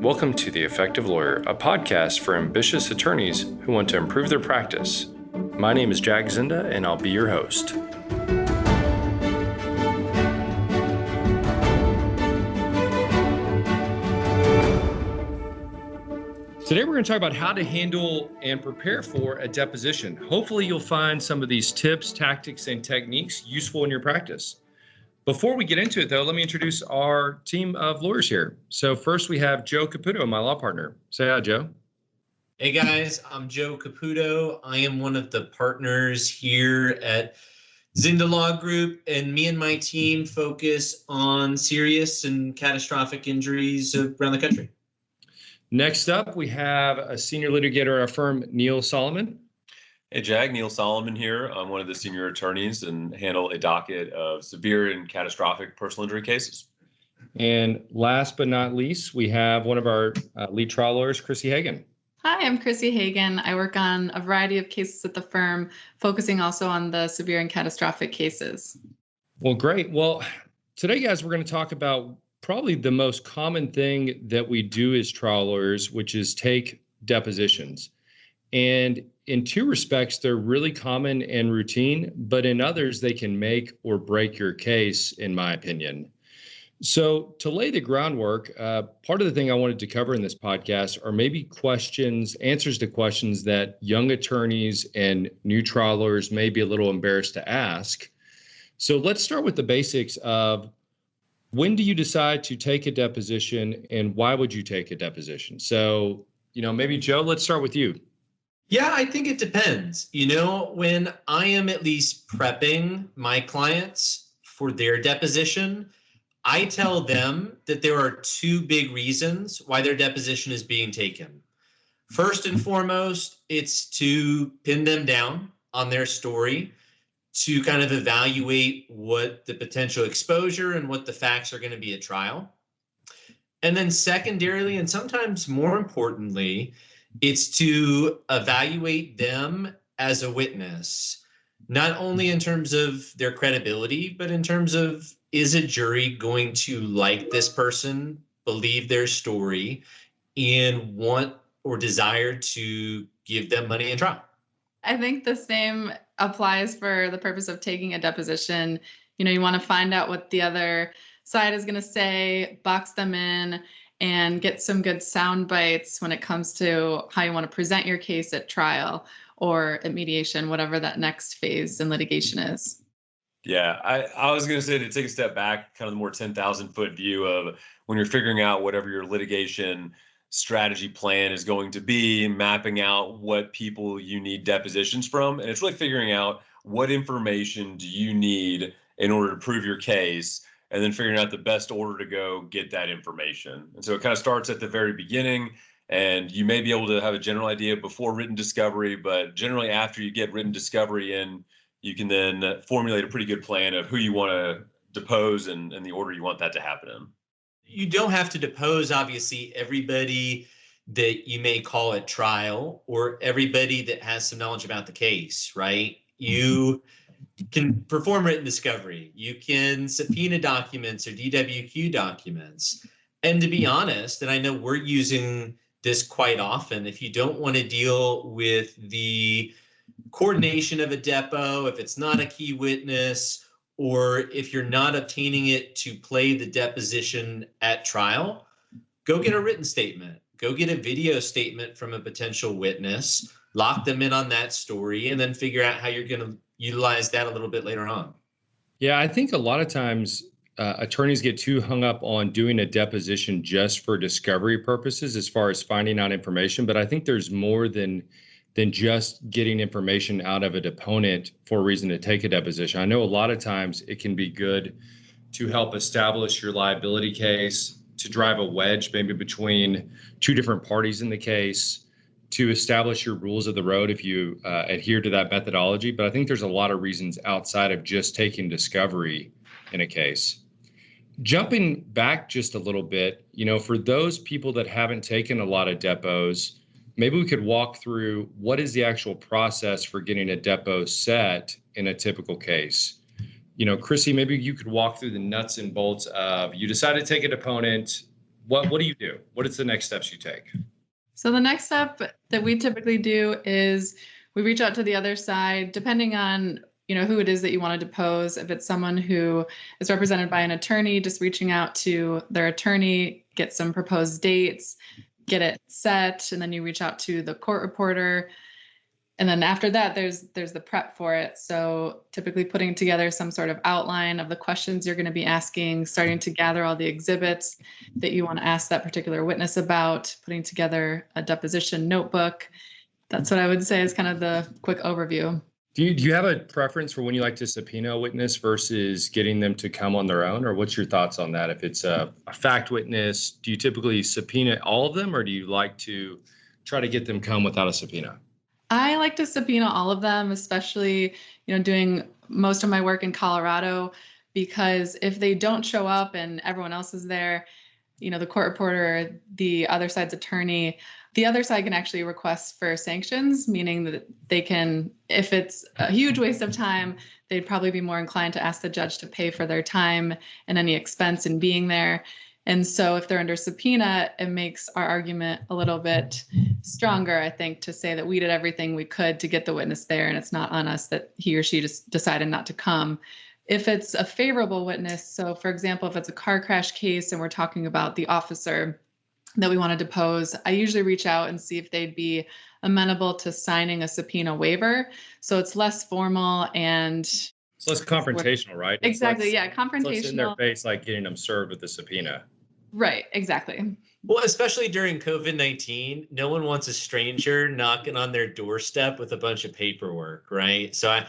Welcome to The Effective Lawyer, a podcast for ambitious attorneys who want to improve their practice. My name is Jack Zinda, and I'll be your host. Today we're going to talk about how to handle and prepare for a deposition. Hopefully you'll find some of these tips, tactics, and techniques useful in your practice. Before we get into it, though, let me introduce our team of lawyers here. So first we have Joe Caputo, my law partner. Say hi, Joe. Hey guys, I'm Joe Caputo. I am one of the partners here at Zinda Law Group, and me and my team focus on serious and catastrophic injuries around the country. Next up, we have a senior litigator at our firm, Neil Solomon. Hey, Jack, Neil Solomon here. I'm one of the senior attorneys and handle a docket of severe and catastrophic personal injury cases. And last but not least, we have one of our lead trial lawyers, Chrissy Hagan. Hi, I'm Chrissy Hagan. I work on a variety of cases at the firm, focusing also on the severe and catastrophic cases. Well, great. Well, today, guys, we're going to talk about probably the most common thing that we do as trial lawyers, which is take depositions. And in two respects, they're really common and routine, but in others, they can make or break your case, in my opinion. So to lay the groundwork, part of the thing I wanted to cover in this podcast are maybe answers to questions that young attorneys and new trial lawyers may be a little embarrassed to ask. So let's start with the basics of when do you decide to take a deposition and why would you take a deposition? So, maybe Joe, let's start with you. Yeah, I think it depends. When I am at least prepping my clients for their deposition, I tell them that there are two big reasons why their deposition is being taken. First and foremost, it's to pin them down on their story, to kind of evaluate what the potential exposure and what the facts are going to be at trial. And then secondarily, and sometimes more importantly, it's to evaluate them as a witness, not only in terms of their credibility, but in terms of, is a jury going to like this person, believe their story, and want or desire to give them money in trial? I think the same applies for the purpose of taking a deposition. You want to find out what the other side is going to say, box them in, and get some good sound bites when it comes to how you want to present your case at trial or at mediation, whatever that next phase in litigation is. Yeah, I was going to say, to take a step back, kind of the more 10,000 foot view of when you're figuring out whatever your litigation strategy plan is going to be, mapping out what people you need depositions from. And it's really figuring out what information do you need in order to prove your case, and then figuring out the best order to go get that information. And so it kind of starts at the very beginning, and you may be able to have a general idea before written discovery, but generally after you get written discovery in, you can then formulate a pretty good plan of who you want to depose and the order you want that to happen in. You don't have to depose, obviously, everybody that you may call at trial or everybody that has some knowledge about the case, right? You can perform written discovery. You can subpoena documents or DWQ documents. And to be honest, and I know we're using this quite often, if you don't want to deal with the coordination of a depo, if it's not a key witness, or if you're not obtaining it to play the deposition at trial, go get a written statement. Go get a video statement from a potential witness, lock them in on that story, and then figure out how you're going to utilize that a little bit later on. Yeah, I think a lot of times attorneys get too hung up on doing a deposition just for discovery purposes as far as finding out information. But I think there's more than just getting information out of a deponent for a reason to take a deposition. I know a lot of times it can be good to help establish your liability case, to drive a wedge maybe between two different parties in the case, to establish your rules of the road if you adhere to that methodology. But I think there's a lot of reasons outside of just taking discovery in a case. Jumping back just a little bit, for those people that haven't taken a lot of depos, maybe we could walk through what is the actual process for getting a depo set in a typical case. Chrissy, maybe you could walk through the nuts and bolts of, you decide to take a deponent, what do you do? What is the next steps you take? So the next step that we typically do is we reach out to the other side, depending on who it is that you want to depose. If it's someone who is represented by an attorney, just reaching out to their attorney, get some proposed dates, get it set, and then you reach out to the court reporter. And then after that, there's the prep for it. So typically putting together some sort of outline of the questions you're going to be asking, starting to gather all the exhibits that you want to ask that particular witness about, putting together a deposition notebook. That's what I would say is kind of the quick overview. Do you have a preference for when you like to subpoena a witness versus getting them to come on their own? Or what's your thoughts on that? If it's a fact witness, do you typically subpoena all of them, or do you like to try to get them come without a subpoena? I like to subpoena all of them, especially, doing most of my work in Colorado, because if they don't show up and everyone else is there, the court reporter, the other side's attorney, the other side can actually request for sanctions, meaning that they can, if it's a huge waste of time, they'd probably be more inclined to ask the judge to pay for their time and any expense in being there. And so if they're under subpoena, it makes our argument a little bit stronger, I think, to say that we did everything we could to get the witness there, and it's not on us that he or she just decided not to come. If it's a favorable witness, so for example, if it's a car crash case and we're talking about the officer that we want to depose, I usually reach out and see if they'd be amenable to signing a subpoena waiver. So it's less formal and it's less confrontational, right? Exactly. Yeah. Confrontational. It's in their face, like getting them served with the subpoena. Right. Exactly. Well, especially during COVID-19, no one wants a stranger knocking on their doorstep with a bunch of paperwork, right? So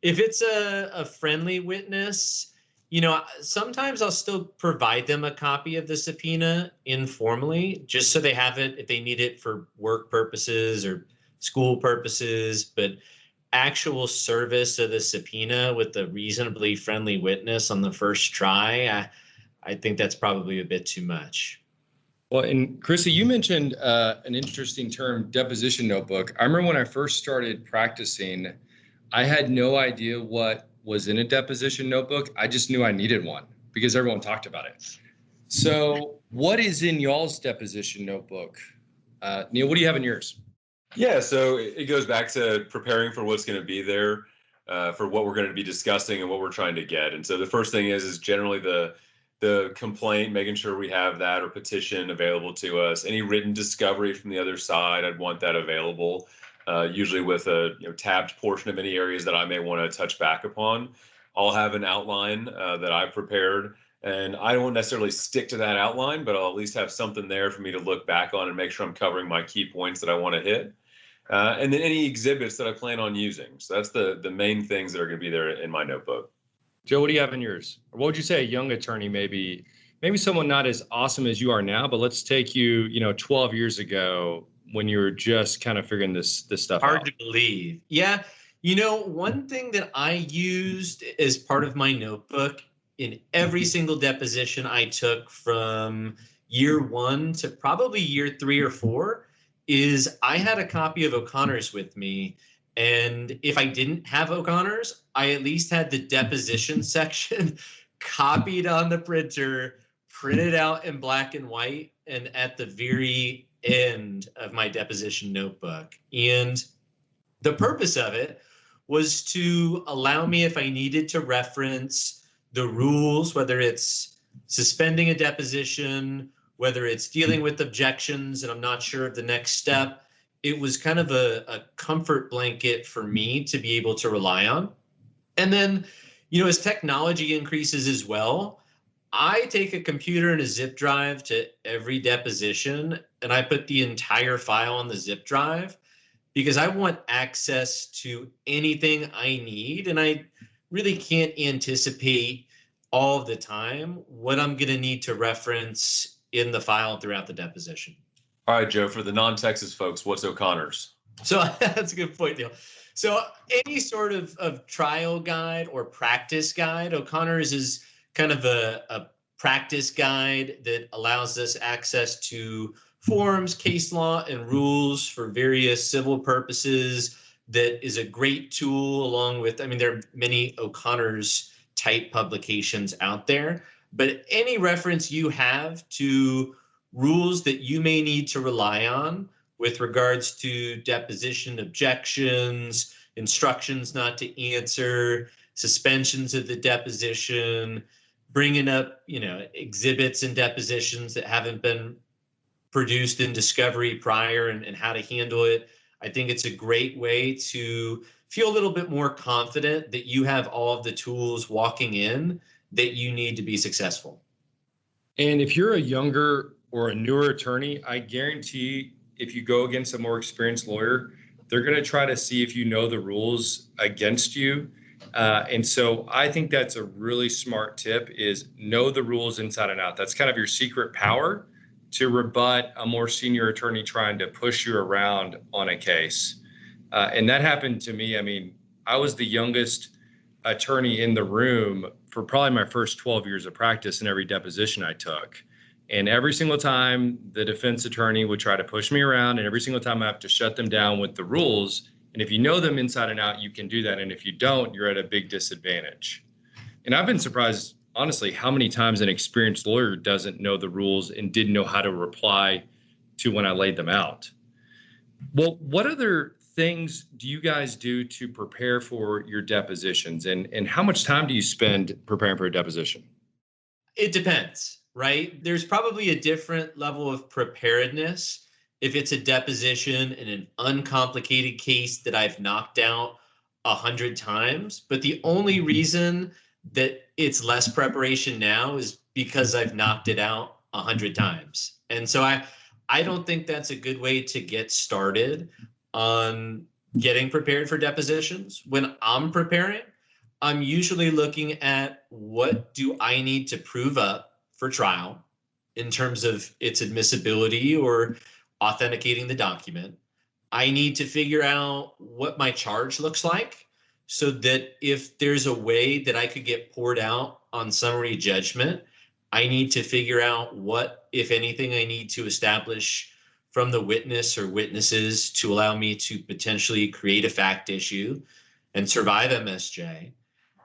if it's a friendly witness, sometimes I'll still provide them a copy of the subpoena informally, just so they have it if they need it for work purposes or school purposes. But actual service of the subpoena with a reasonably friendly witness on the first try, I think that's probably a bit too much. Well, and Chrissy, you mentioned an interesting term, deposition notebook. I remember when I first started practicing, I had no idea what was in a deposition notebook. I just knew I needed one because everyone talked about it. So what is in y'all's deposition notebook? Neil, what do you have in yours? Yeah, so it goes back to preparing for what's going to be there, for what we're going to be discussing and what we're trying to get. And so the first thing is generally the complaint, making sure we have that or petition available to us. Any written discovery from the other side, I'd want that available. Usually with a tabbed portion of any areas that I may want to touch back upon. I'll have an outline that I've prepared, and I won't necessarily stick to that outline, but I'll at least have something there for me to look back on and make sure I'm covering my key points that I want to hit. And then any exhibits that I plan on using. So that's the main things that are going to be there in my notebook. Joe, what do you have in yours? Or what would you say a young attorney, maybe someone not as awesome as you are now, but let's take you, 12 years ago, when you were just kind of figuring this stuff out? Hard to believe. Yeah. One thing that I used as part of my notebook in every single deposition I took from year 1 to probably year 3 or 4 is I had a copy of O'Connor's with me. And if I didn't have O'Connor's, I at least had the deposition section copied on the printer, printed out in black and white, and at the very end of my deposition notebook. And the purpose of it was to allow me, if I needed to reference the rules, whether it's suspending a deposition, whether it's dealing with objections and I'm not sure of the next step, it was kind of a comfort blanket for me to be able to rely on. And then, as technology increases as well, I take a computer and a zip drive to every deposition, and I put the entire file on the zip drive because I want access to anything I need, and I really can't anticipate all the time what I'm going to need to reference in the file throughout the deposition. All right, Joe, for the non-Texas folks, what's O'Connor's? So that's a good point, Neil. So any sort of trial guide or practice guide, O'Connor's is kind of a practice guide that allows us access to forms, case law, and rules for various civil purposes. That is a great tool along with, there are many O'Connor's type publications out there, but any reference you have to rules that you may need to rely on with regards to deposition objections, instructions not to answer, suspensions of the deposition, bringing up, exhibits and depositions that haven't been produced in discovery prior, and how to handle it. I think it's a great way to feel a little bit more confident that you have all of the tools walking in that you need to be successful. And if you're a younger or a newer attorney, I guarantee if you go against a more experienced lawyer, they're going to try to see if you know the rules against you. And so I think that's a really smart tip, is know the rules inside and out. That's kind of your secret power to rebut a more senior attorney trying to push you around on a case. And that happened to me. I mean, I was the youngest attorney in the room for probably my first 12 years of practice in every deposition I took. And every single time the defense attorney would try to push me around, and every single time I have to shut them down with the rules. And if you know them inside and out, you can do that. And if you don't, you're at a big disadvantage. And I've been surprised, honestly, how many times an experienced lawyer doesn't know the rules and didn't know how to reply to when I laid them out. Well, what other things do you guys do to prepare for your depositions? And how much time do you spend preparing for a deposition? It depends, right? There's probably a different level of preparedness if it's a deposition in an uncomplicated case that I've knocked out 100 times. But the only reason that it's less preparation now is because I've knocked it out 100 times. And so I don't think that's a good way to get started on getting prepared for depositions. When I'm preparing, I'm usually looking at what do I need to prove up for trial in terms of its admissibility or authenticating the document. I need to figure out what my charge looks like, so that if there's a way that I could get poured out on summary judgment, I need to figure out what, if anything, I need to establish from the witness or witnesses to allow me to potentially create a fact issue and survive MSJ.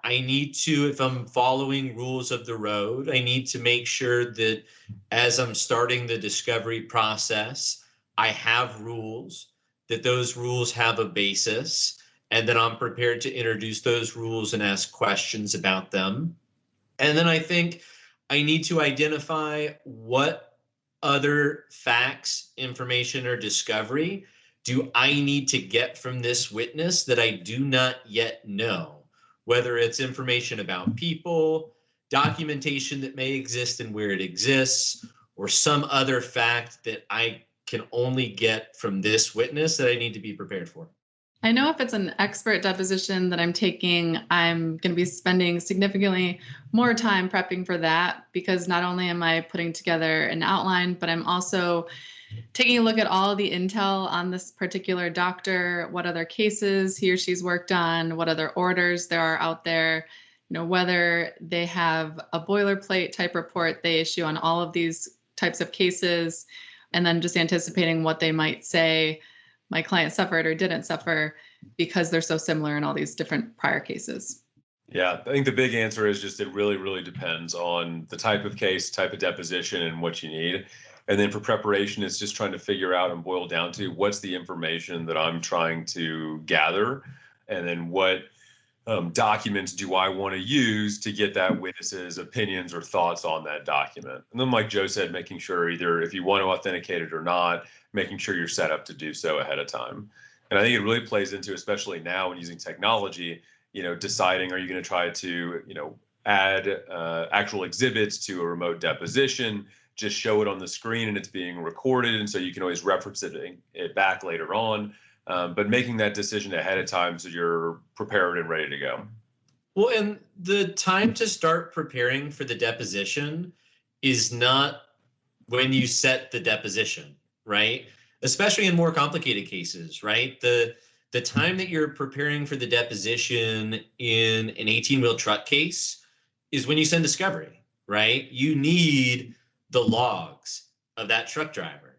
I need to, if I'm following rules of the road, I need to make sure that as I'm starting the discovery process, I have rules, that those rules have a basis, and then I'm prepared to introduce those rules and ask questions about them. And then I think I need to identify what other facts, information, or discovery do I need to get from this witness that I do not yet know, whether it's information about people, documentation that may exist and where it exists, or some other fact that I can only get from this witness that I need to be prepared for. I know if it's an expert deposition that I'm taking, I'm going to be spending significantly more time prepping for that, because not only am I putting together an outline, but I'm also taking a look at all of the intel on this particular doctor, what other cases he or she's worked on, what other orders there are out there, whether they have a boilerplate type report they issue on all of these types of cases, and then just anticipating what they might say my client suffered or didn't suffer because they're so similar in all these different prior cases. Yeah, I think the big answer is just it really, really depends on the type of case, type of deposition, and what you need. And then for preparation, it's just trying to figure out and boil down to what's the information that I'm trying to gather, and then what documents do I want to use to get that witness's opinions or thoughts on that document. And then, like Joe said, making sure either if you want to authenticate it or not, making sure you're set up to do so ahead of time. And I think it really plays into, especially now when using technology, deciding, are you going to try to, add actual exhibits to a remote deposition, just show it on the screen and it's being recorded. And so you can always reference it back later on. But making that decision ahead of time so you're prepared and ready to go. Well, and the time to start preparing for the deposition is not when you set the deposition, right? Especially in more complicated cases, right? The time that you're preparing for the deposition in an 18-wheel truck case is when you send discovery, right? You need the logs of that truck driver.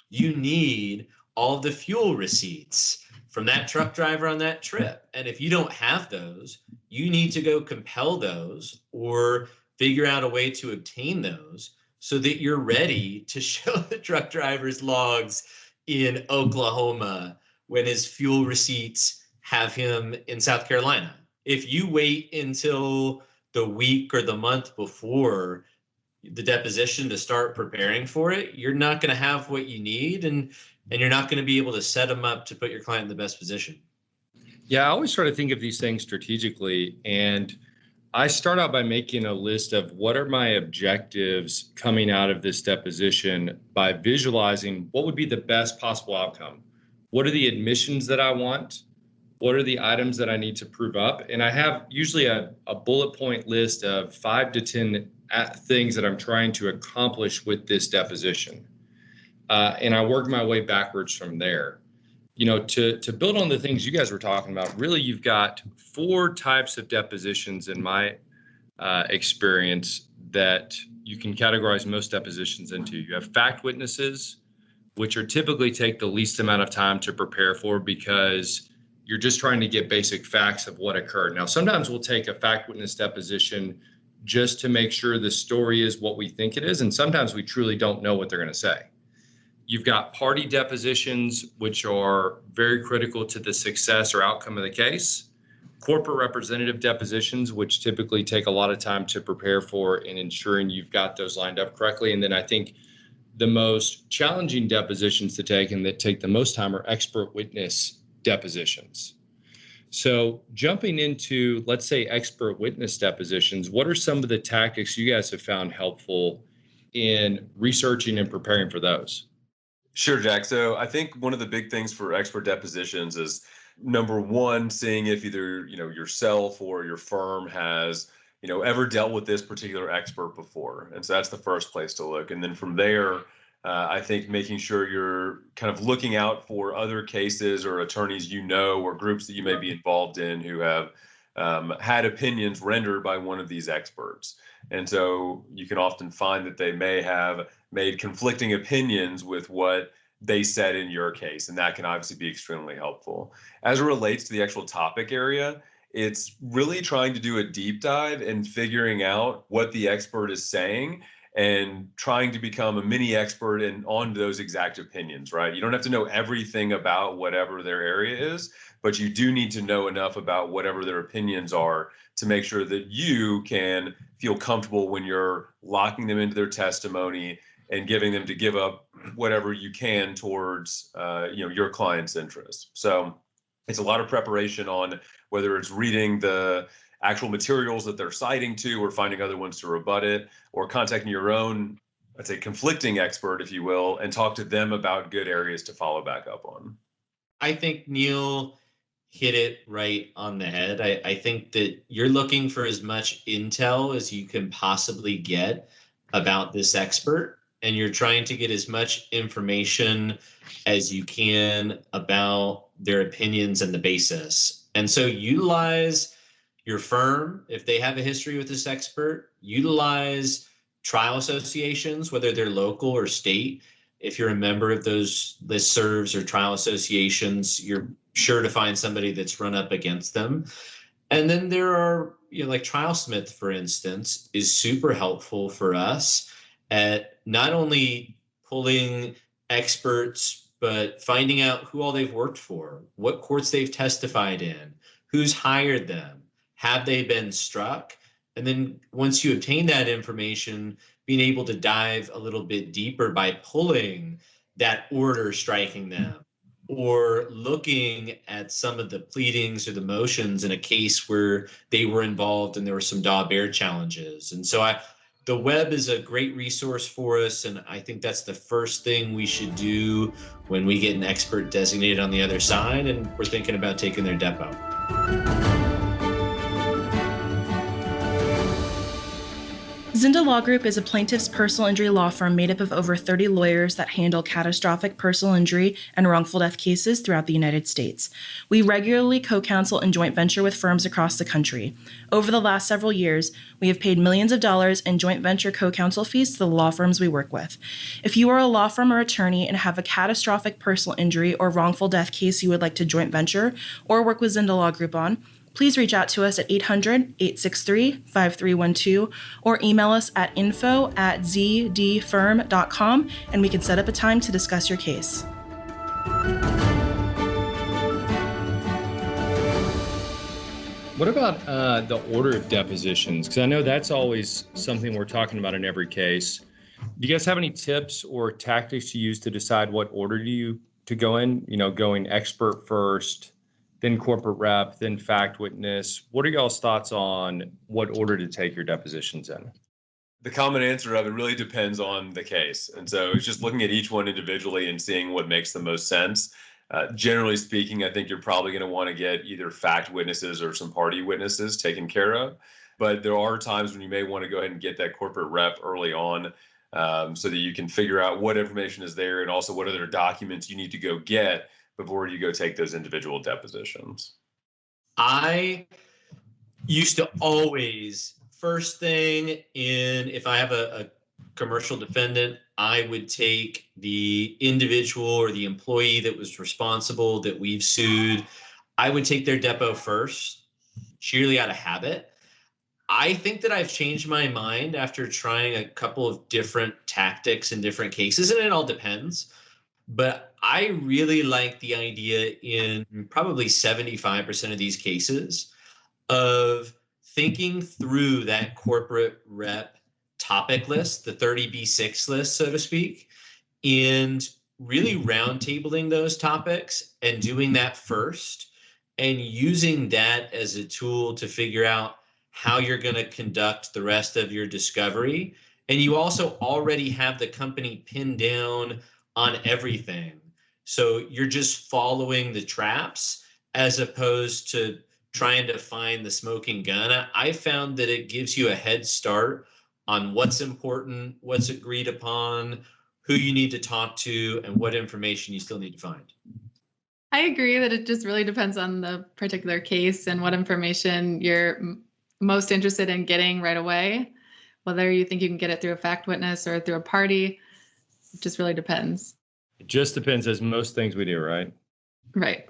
You need all of the fuel receipts from that truck driver on that trip. And if you don't have those, you need to go compel those or figure out a way to obtain those so that you're ready to show the truck driver's logs in Oklahoma when his fuel receipts have him in South Carolina. If you wait until the week or the month before the deposition to start preparing for it, you're not going to have what you need, and you're not going to be able to set them up to put your client in the best position. Yeah, I always try to think of these things strategically, and I start out by making a list of what are my objectives coming out of this deposition by visualizing what would be the best possible outcome. What are the admissions that I want? What are the items that I need to prove up? And I have usually a bullet point list of 5 to 10 things that I'm trying to accomplish with this deposition. And I work my way backwards from there. You know, to build on the things you guys were talking about, really, you've got 4 types of depositions in my experience that you can categorize most depositions into. You have fact witnesses, which are typically take the least amount of time to prepare for because you're just trying to get basic facts of what occurred. Now, sometimes we'll take a fact witness deposition just to make sure the story is what we think it is, and sometimes we truly don't know what they're going to say. You've got party depositions, which are very critical to the success or outcome of the case. Corporate representative depositions, which typically take a lot of time to prepare for and ensuring you've got those lined up correctly. And then I think the most challenging depositions to take and that take the most time are expert witness depositions. So jumping into, let's say, expert witness depositions, what are some of the tactics you guys have found helpful in researching and preparing for those? Sure, Jack. So I think one of the big things for expert depositions is, number one, seeing if either, yourself or your firm has, ever dealt with this particular expert before. And so that's the first place to look. And then from there, I think making sure you're kind of looking out for other cases or attorneys, or groups that you may be involved in who have had opinions rendered by one of these experts. And so you can often find that they may have made conflicting opinions with what they said in your case, and that can obviously be extremely helpful. As it relates to the actual topic area, it's really trying to do a deep dive and figuring out what the expert is saying and trying to become a mini expert on those exact opinions, right? You don't have to know everything about whatever their area is, but you do need to know enough about whatever their opinions are to make sure that you can feel comfortable when you're locking them into their testimony and giving them to give up whatever you can towards your client's interests. So it's a lot of preparation on whether it's reading the actual materials that they're citing to or finding other ones to rebut it, or contacting your own, I'd say, conflicting expert, if you will, and talk to them about good areas to follow back up on. I think Neil hit it right on the head. I think that you're looking for as much intel as you can possibly get about this expert, and you're trying to get as much information as you can about their opinions and the basis. And so utilize your firm, if they have a history with this expert, utilize trial associations, whether they're local or state. If you're a member of those listservs or trial associations, you're sure to find somebody that's run up against them. And then there are, like TrialSmith, for instance, is super helpful for us at not only pulling experts, but finding out who all they've worked for, what courts they've testified in, who's hired them, have they been struck? And then once you obtain that information, being able to dive a little bit deeper by pulling that order striking them, or looking at some of the pleadings or the motions in a case where they were involved and there were some Daubert challenges. And so the web is a great resource for us, and I think that's the first thing we should do when we get an expert designated on the other side and we're thinking about taking their depo. Zinda Law Group is a plaintiff's personal injury law firm made up of over 30 lawyers that handle catastrophic personal injury and wrongful death cases throughout the United States. We regularly co-counsel and joint venture with firms across the country. Over the last several years, we have paid millions of dollars in joint venture co-counsel fees to the law firms we work with. If you are a law firm or attorney and have a catastrophic personal injury or wrongful death case you would like to joint venture or work with Zinda Law Group on, please reach out to us at 800-863-5312 or email us at info@zdfirm.com and we can set up a time to discuss your case. What about the order of depositions? Because I know that's always something we're talking about in every case. Do you guys have any tips or tactics to use to decide what order to go in? You know, going expert first, then corporate rep, then fact witness. What are y'all's thoughts on what order to take your depositions in? The common answer of it really depends on the case. And so it's just looking at each one individually and seeing what makes the most sense. Generally speaking, I think you're probably going to want to get either fact witnesses or some party witnesses taken care of. But there are times when you may want to go ahead and get that corporate rep early on so that you can figure out what information is there and also what other documents you need to go get before you go take those individual depositions. I used to always, first thing if I have a commercial defendant, I would take the individual or the employee that was responsible that we've sued. I would take their depo first, sheerly out of habit. I think that I've changed my mind after trying a couple of different tactics in different cases, and it all depends. But I really like the idea in probably 75% of these cases of thinking through that corporate rep topic list, the 30B6 list, so to speak, and really roundtabling those topics and doing that first and using that as a tool to figure out how you're going to conduct the rest of your discovery. And you also already have the company pinned down on everything. So you're just following the traps as opposed to trying to find the smoking gun. I found that it gives you a head start on what's important, what's agreed upon, who you need to talk to, and what information you still need to find. I agree that it just really depends on the particular case and what information you're most interested in getting right away. Whether you think you can get it through a fact witness or through a party, it just really depends. It just depends, as most things we do, right? Right.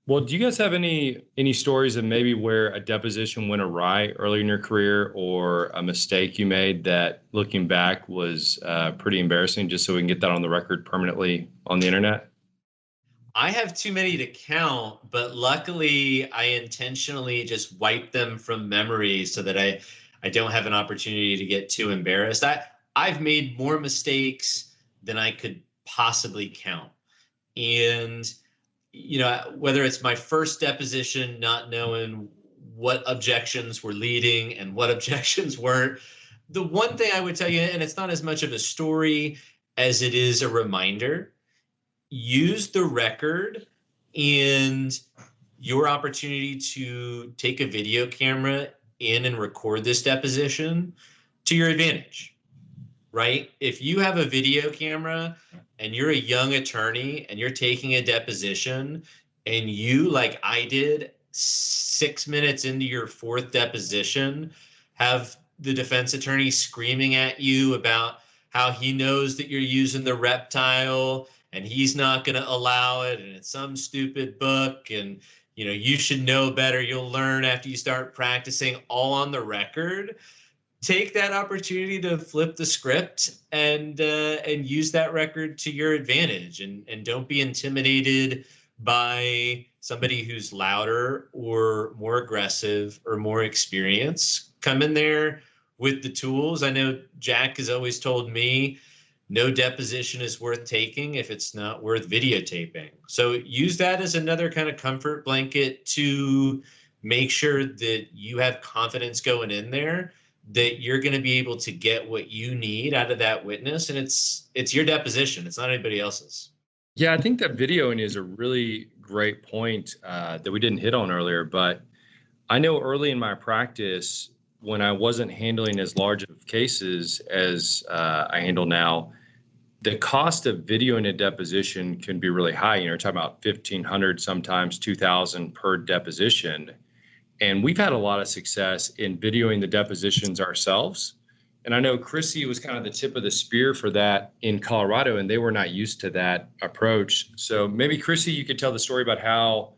Well, do you guys have any stories of maybe where a deposition went awry early in your career or a mistake you made that looking back was pretty embarrassing, just so we can get that on the record permanently on the internet? I have too many to count, but luckily I intentionally just wipe them from memory so that I don't have an opportunity to get too embarrassed. I've made more mistakes than I could possibly count. And you know, whether it's my first deposition, not knowing what objections were leading and what objections weren't, the one thing I would tell you, and it's not as much of a story as it is a reminder, use the record and your opportunity to take a video camera in and record this deposition to your advantage, right? If you have a video camera and you're a young attorney and you're taking a deposition and you, like I did, 6 minutes into your fourth deposition, have the defense attorney screaming at you about how he knows that you're using the reptile and he's not going to allow it and it's some stupid book and, you know, you should know better, you'll learn after you start practicing, all on the record. Take that opportunity to flip the script and use that record to your advantage, and don't be intimidated by somebody who's louder or more aggressive or more experienced. Come in there with the tools. I know Jack has always told me no deposition is worth taking if it's not worth videotaping. So use that as another kind of comfort blanket to make sure that you have confidence going in there that you're going to be able to get what you need out of that witness. And it's your deposition. It's not anybody else's. Yeah, I think that videoing is a really great point that we didn't hit on earlier. But I know early in my practice, when I wasn't handling as large of cases as I handle now, the cost of videoing a deposition can be really high. You know, we're talking about $1,500, sometimes $2,000 per deposition. And we've had a lot of success in videoing the depositions ourselves. And I know Chrissy was kind of the tip of the spear for that in Colorado, and they were not used to that approach. So maybe, Chrissy, you could tell the story about how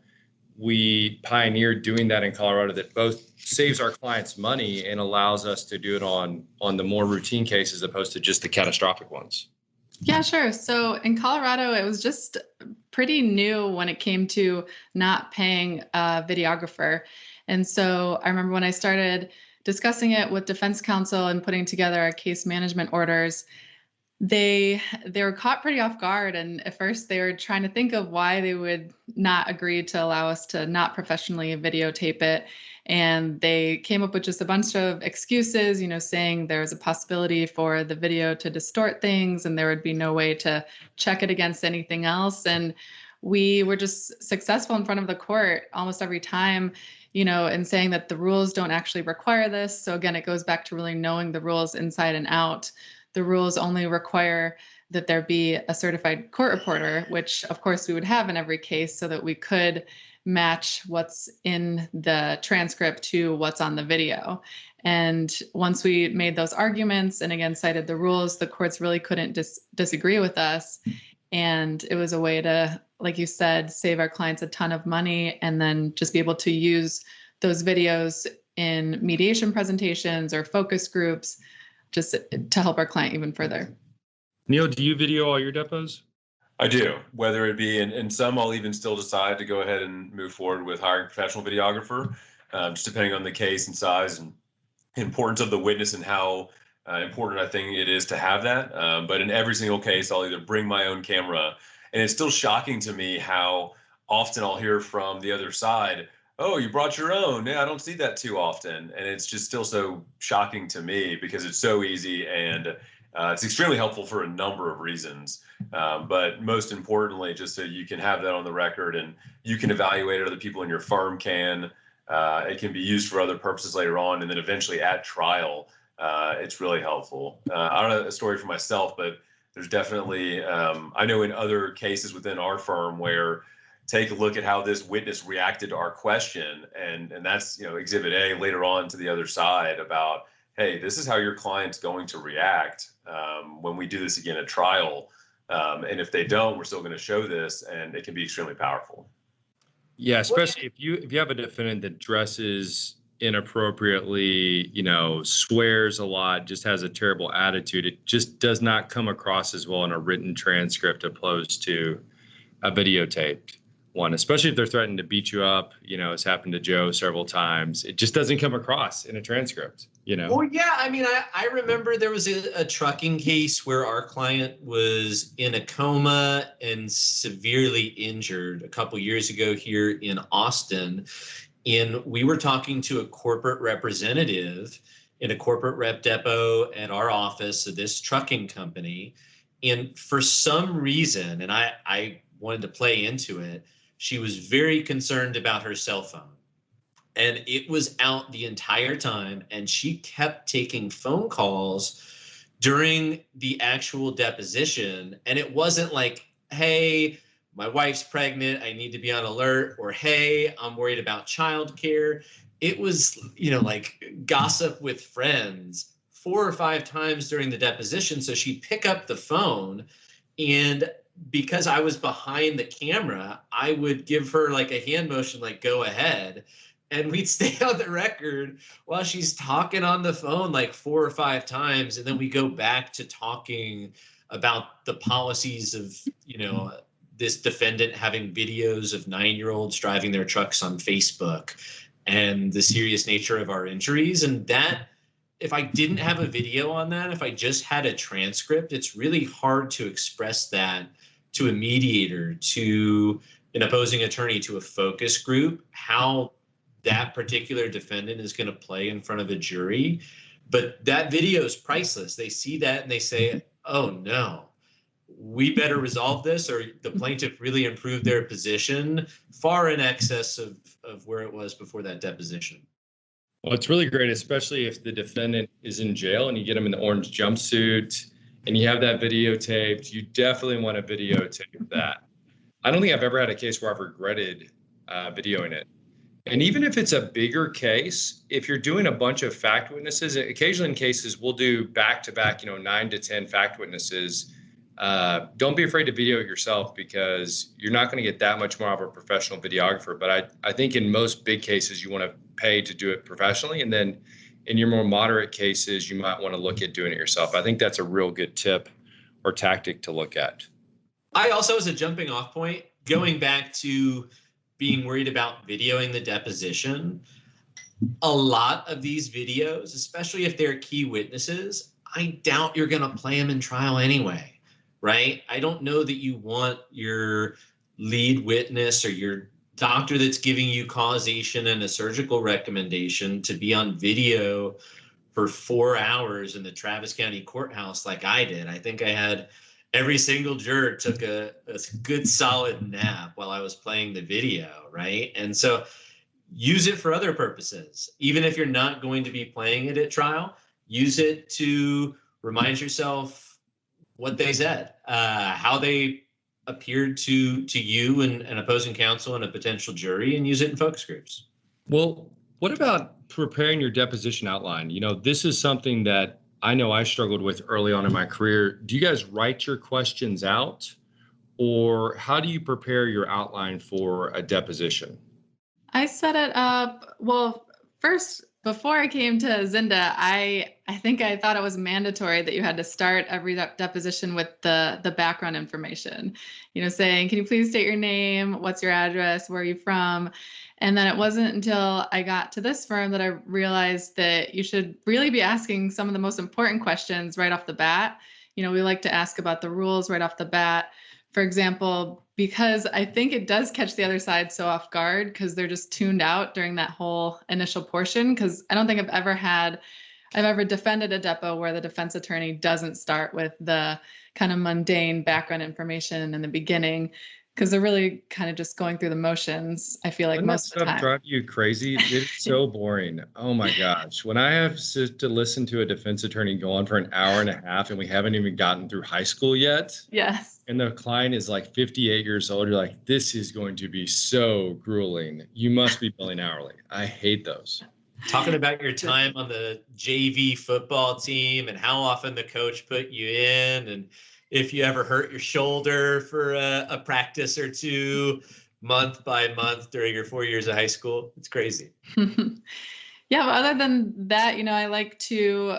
we pioneered doing that in Colorado that both saves our clients money and allows us to do it on the more routine cases as opposed to just the catastrophic ones? Yeah, sure. So in Colorado, it was just pretty new when it came to not paying a videographer. And so I remember when I started discussing it with defense counsel and putting together our case management orders, they were caught pretty off guard. And at first they were trying to think of why they would not agree to allow us to not professionally videotape it. And they came up with just a bunch of excuses, saying there was a possibility for the video to distort things and there would be no way to check it against anything else. And we were just successful in front of the court almost every time, in saying that the rules don't actually require this. So again, it goes back to really knowing the rules inside and out. The rules only require that there be a certified court reporter, which of course we would have in every case so that we could match what's in the transcript to what's on the video. And once we made those arguments and again cited the rules, the courts really couldn't disagree with us. And it was a way to, like you said, save our clients a ton of money and then just be able to use those videos in mediation presentations or focus groups just to help our client even further. Neil, do you video all your depots? I do, whether it be in some, I'll even still decide to go ahead and move forward with hiring a professional videographer, just depending on the case and size and importance of the witness and how important I think it is to have that. But in every single case, I'll either bring my own camera, and it's still shocking to me how often I'll hear from the other side, "Oh, you brought your own." Yeah, I don't see that too often. And it's just still so shocking to me because it's so easy and it's extremely helpful for a number of reasons. But most importantly, just so you can have that on the record and you can evaluate it, other people in your firm can. It can be used for other purposes later on. And then eventually at trial, it's really helpful. I don't know a story for myself, but there's definitely, I know in other cases within our firm where take a look at how this witness reacted to our question. And that's, exhibit A later on to the other side about, hey, this is how your client's going to react when we do this again at trial. And if they don't, we're still going to show this, and it can be extremely powerful. Yeah, especially if you have a defendant that dresses inappropriately, swears a lot, just has a terrible attitude. It just does not come across as well in a written transcript opposed to a videotaped one, especially if they're threatening to beat you up, it's happened to Joe several times. It just doesn't come across in a transcript, Well, yeah, I remember there was a trucking case where our client was in a coma and severely injured a couple years ago here in Austin. And we were talking to a corporate representative in a corporate rep depot at our office of this trucking company. And for some reason, and I wanted to play into it, she was very concerned about her cell phone. And it was out the entire time. And she kept taking phone calls during the actual deposition. And it wasn't like, hey, my wife's pregnant, I need to be on alert, or hey, I'm worried about childcare. It was, like gossip with friends 4 or 5 times during the deposition. So she'd pick up the phone, and because I was behind the camera, I would give her like a hand motion, like go ahead. And we'd stay on the record while she's talking on the phone like 4 or 5 times. And then we go back to talking about the policies of, this defendant having videos of 9-year-olds driving their trucks on Facebook and the serious nature of our injuries. And that, if I didn't have a video on that, if I just had a transcript, it's really hard to express that to a mediator, to an opposing attorney, to a focus group, how that particular defendant is going to play in front of a jury. But that video is priceless. They see that and they say, oh no, we better resolve this, or the plaintiff really improved their position far in excess of where it was before that deposition. Well, it's really great, especially if the defendant is in jail and you get him in the orange jumpsuit and you have that videotaped. You definitely want to videotape that. I don't think I've ever had a case where I've regretted videoing it. And even if it's a bigger case, if you're doing a bunch of fact witnesses, occasionally in cases we'll do back-to-back, 9 to 10 fact witnesses don't be afraid to video it yourself, because you're not going to get that much more of a professional videographer. But I think in most big cases, you want to pay to do it professionally. And then in your more moderate cases, you might want to look at doing it yourself. I think that's a real good tip or tactic to look at. I also, as a jumping off point, going back to being worried about videoing the deposition, a lot of these videos, especially if they're key witnesses, I doubt you're going to play them in trial anyway, right? I don't know that you want your lead witness or your doctor that's giving you causation and a surgical recommendation to be on video for 4 hours in the Travis County Courthouse like I did. I think I had every single juror took a good solid nap while I was playing the video, right? And so use it for other purposes. Even if you're not going to be playing it at trial, use it to remind yourself what they said, how they appeared to you and opposing counsel and a potential jury, and use it in focus groups. Well, what about preparing your deposition outline? You know, this is something that I know I struggled with early on in my career. Do you guys write your questions out, or how do you prepare your outline for a deposition? I set it up. Well, first, before I came to Zinda, I think I thought it was mandatory that you had to start every deposition with the background information, you know, saying, can you please state your name? What's your address? Where are you from? And then it wasn't until I got to this firm that I realized that you should really be asking some of the most important questions right off the bat. You know, we like to ask about the rules right off the bat. For example, because I think it does catch the other side so off guard because they're just tuned out during that whole initial portion. Because I don't think I've ever defended a depo where the defense attorney doesn't start with the kind of mundane background information in the beginning, because they're really kind of just going through the motions. I feel like Doesn't most that of the stuff time. drive you crazy? It's so boring. Oh my gosh. When I have to listen to a defense attorney go on for an hour and a half and we haven't even gotten through high school yet, Yes. and the client is like 58 years old, you're like, this is going to be so grueling. You must be billing hourly. I hate those. Talking about your time on the JV football team and how often the coach put you in, and if you ever hurt your shoulder for a practice or two, month by month during your 4 years of high school. It's crazy. Yeah, but other than that, you know, I like to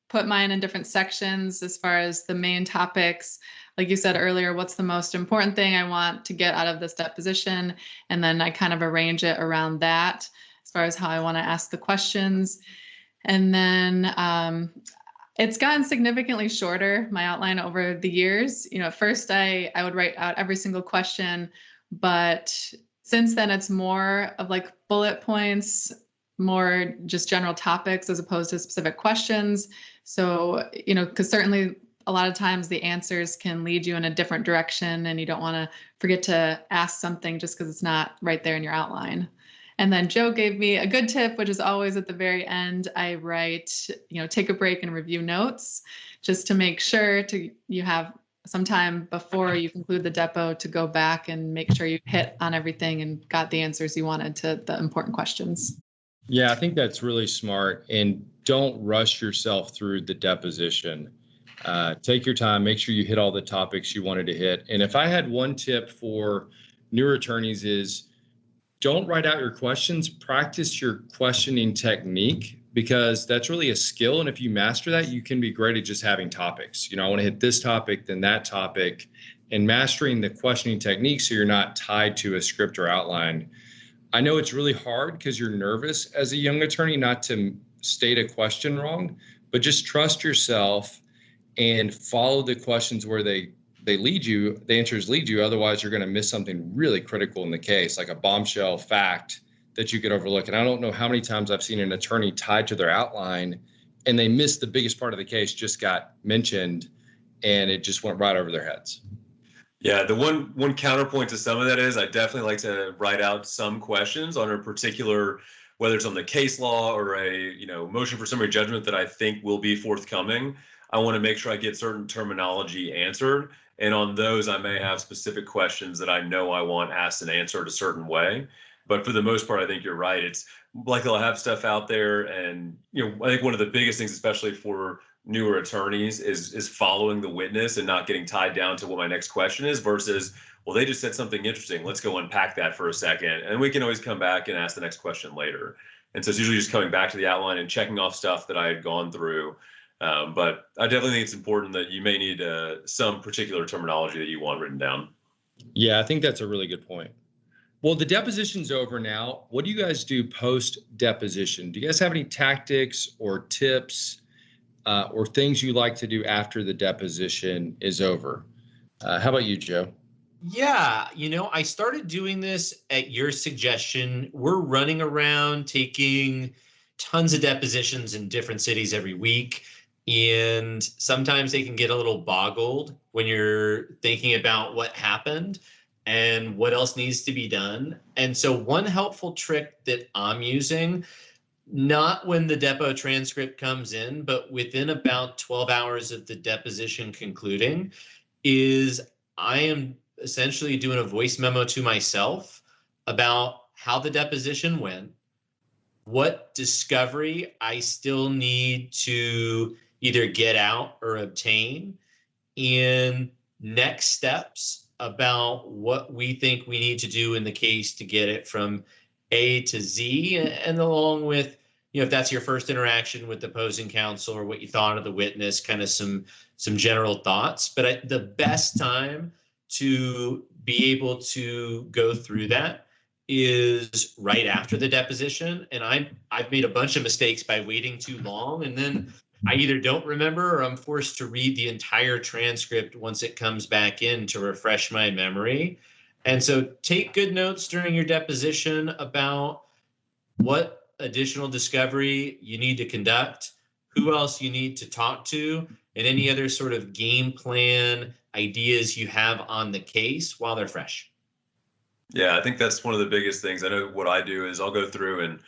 put mine in different sections as far as the main topics. Like you said earlier, what's the most important thing I want to get out of this deposition? And then I kind of arrange it around that as far as how I want to ask the questions. And then it's gotten significantly shorter, my outline, over the years. You know, at first I would write out every single question, but since then it's more of like bullet points, more just general topics as opposed to specific questions. So, you know, because certainly a lot of times the answers can lead you in a different direction and you don't want to forget to ask something just because it's not right there in your outline. And then Joe gave me a good tip, which is always at the very end, I write, you know, take a break and review notes just to make sure you have some time before you conclude the depo to go back and make sure you hit on everything and got the answers you wanted to the important questions. Yeah, I think that's really smart. And don't rush yourself through the deposition. Take your time, make sure you hit all the topics you wanted to hit. And if I had one tip for newer attorneys is, don't write out your questions, practice your questioning technique, because that's really a skill. And if you master that, you can be great at just having topics. You know, I want to hit this topic, then that topic, and mastering the questioning technique so you're not tied to a script or outline. I know it's really hard because you're nervous as a young attorney not to state a question wrong, but just trust yourself and follow the questions where they lead you, the answers lead you. Otherwise, you're going to miss something really critical in the case, like a bombshell fact that you could overlook. And I don't know how many times I've seen an attorney tied to their outline and they missed the biggest part of the case, just got mentioned, and it just went right over their heads. Yeah, the one counterpoint to some of that is I definitely like to write out some questions on a particular, whether it's on the case law or a motion for summary judgment that I think will be forthcoming. I want to make sure I get certain terminology answered. And on those, I may have specific questions that I know I want asked and answered a certain way. But for the most part, I think you're right. It's like they'll have stuff out there. And, I think one of the biggest things, especially for newer attorneys is following the witness and not getting tied down to what my next question is versus, well, they just said something interesting. Let's go unpack that for a second. And we can always come back and ask the next question later. And so it's usually just coming back to the outline and checking off stuff that I had gone through. But I definitely think it's important that you may need some particular terminology that you want written down. Yeah, I think that's a really good point. Well, the deposition's over now. What do you guys do post-deposition? Do you guys have any tactics or tips or things you like to do after the deposition is over? How about you, Joe? Yeah, I started doing this at your suggestion. We're running around taking tons of depositions in different cities every week. And sometimes they can get a little boggled when you're thinking about what happened and what else needs to be done. And so one helpful trick that I'm using, not when the depo transcript comes in, but within about 12 hours of the deposition concluding, is I am essentially doing a voice memo to myself about how the deposition went, what discovery I still need to either get out or obtain, and next steps about what we think we need to do in the case to get it from A to Z, and along with, if that's your first interaction with the opposing counsel or what you thought of the witness, kind of some general thoughts. But the best time to be able to go through that is right after the deposition. And I've made a bunch of mistakes by waiting too long, and then I either don't remember or I'm forced to read the entire transcript once it comes back in to refresh my memory. And so take good notes during your deposition about what additional discovery you need to conduct, who else you need to talk to, and any other sort of game plan ideas you have on the case while they're fresh. Yeah, I think that's one of the biggest things. I know what I do is I'll go through and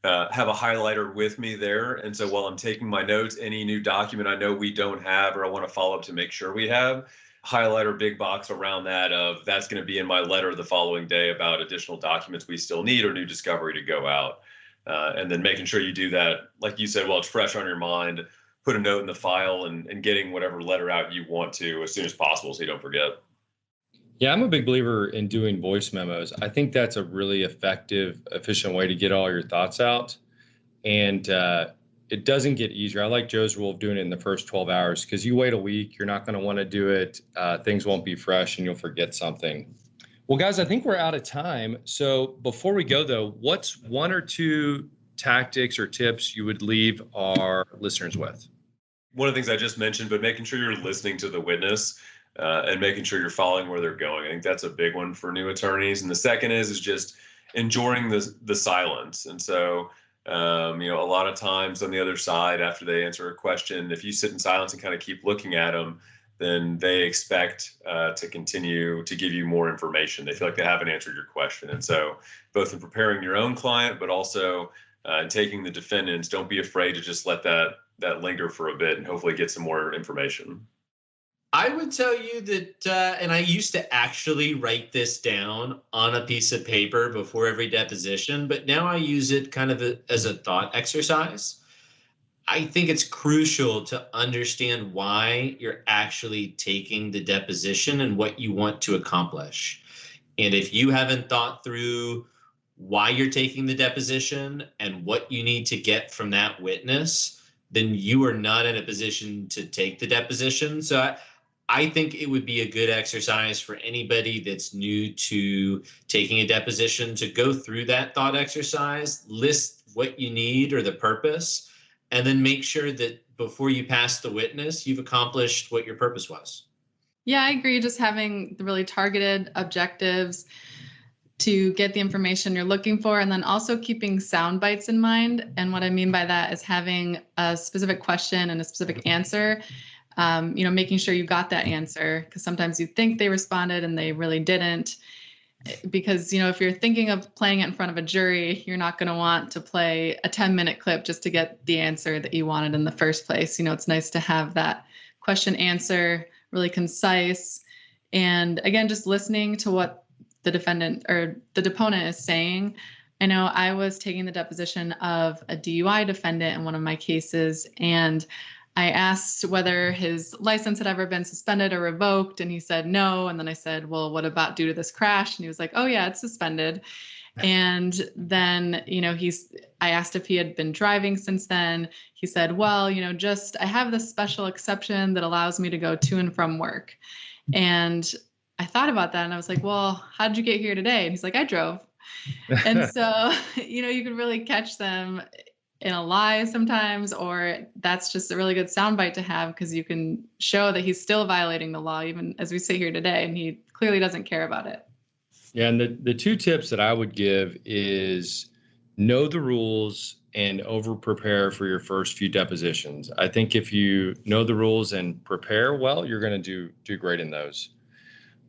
have a highlighter with me there. And so while I'm taking my notes, any new document I know we don't have or I want to follow up to make sure we have, highlighter big box around that of that's going to be in my letter the following day about additional documents we still need or new discovery to go out. And then making sure you do that, like you said, while it's fresh on your mind, put a note in the file and getting whatever letter out you want to as soon as possible so you don't forget. Yeah, I'm a big believer in doing voice memos. I think that's a really effective, efficient way to get all your thoughts out. And it doesn't get easier. I like Joe's rule of doing it in the first 12 hours because you wait a week, you're not going to want to do it. Things won't be fresh and you'll forget something. Well, guys, I think we're out of time. So before we go, though, what's one or two tactics or tips you would leave our listeners with? One of the things I just mentioned, but making sure you're listening to the witness and making sure you're following where they're going. I think that's a big one for new attorneys. And the second is just enjoying the silence. And so, a lot of times on the other side, after they answer a question, if you sit in silence and kind of keep looking at them, then they expect to continue to give you more information. They feel like they haven't answered your question. And so both in preparing your own client, but also taking the defendants, don't be afraid to just let that linger for a bit and hopefully get some more information. I would tell you that, and I used to actually write this down on a piece of paper before every deposition, but now I use it kind of as a thought exercise. I think it's crucial to understand why you're actually taking the deposition and what you want to accomplish. And if you haven't thought through why you're taking the deposition and what you need to get from that witness, then you are not in a position to take the deposition. So I think it would be a good exercise for anybody that's new to taking a deposition to go through that thought exercise, list what you need or the purpose, and then make sure that before you pass the witness, you've accomplished what your purpose was. Yeah, I agree. Just having the really targeted objectives to get the information you're looking for, and then also keeping sound bites in mind. And what I mean by that is having a specific question and a specific answer. Making sure you got that answer, because sometimes you think they responded and they really didn't. Because, if you're thinking of playing it in front of a jury, you're not going to want to play a 10-minute clip just to get the answer that you wanted in the first place. It's nice to have that question answer really concise. And again, just listening to what the defendant or the deponent is saying. I know I was taking the deposition of a DUI defendant in one of my cases, and I asked whether his license had ever been suspended or revoked, and he said no. And then I said, well, what about due to this crash? And he was like, oh yeah, it's suspended. And then, I asked if he had been driving since then. He said, well, I have this special exception that allows me to go to and from work. And I thought about that and I was like, well, how did you get here today? And he's like, I drove. And so, you can really catch them in a lie sometimes, or that's just a really good soundbite to have because you can show that he's still violating the law, even as we sit here today, and he clearly doesn't care about it. Yeah, and the two tips that I would give is know the rules and over prepare for your first few depositions. I think if you know the rules and prepare well, you're going to do great in those.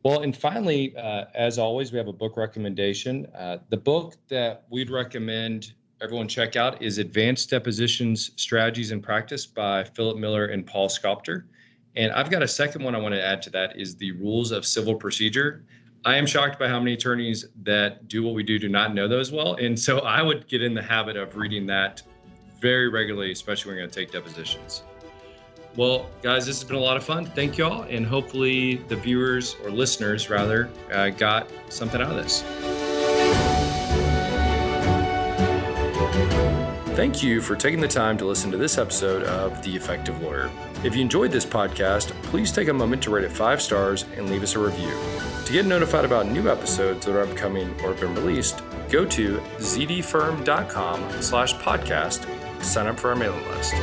Well, and finally, as always, we have a book recommendation. The book that we'd recommend everyone check out is Advanced Depositions, Strategies and Practice by Philip Miller and Paul Sculptor. And I've got a second one I want to add to that is The Rules of Civil Procedure. I am shocked by how many attorneys that do what we do not know those well. And so I would get in the habit of reading that very regularly, especially when you're going to take depositions. Well, guys, this has been a lot of fun. Thank you all. And hopefully the viewers or listeners rather got something out of this. Thank you for taking the time to listen to this episode of The Effective Lawyer. If you enjoyed this podcast, please take a moment to rate it 5 stars and leave us a review. To get notified about new episodes that are upcoming or have been released, go to zdfirm.com/podcast to sign up for our mailing list.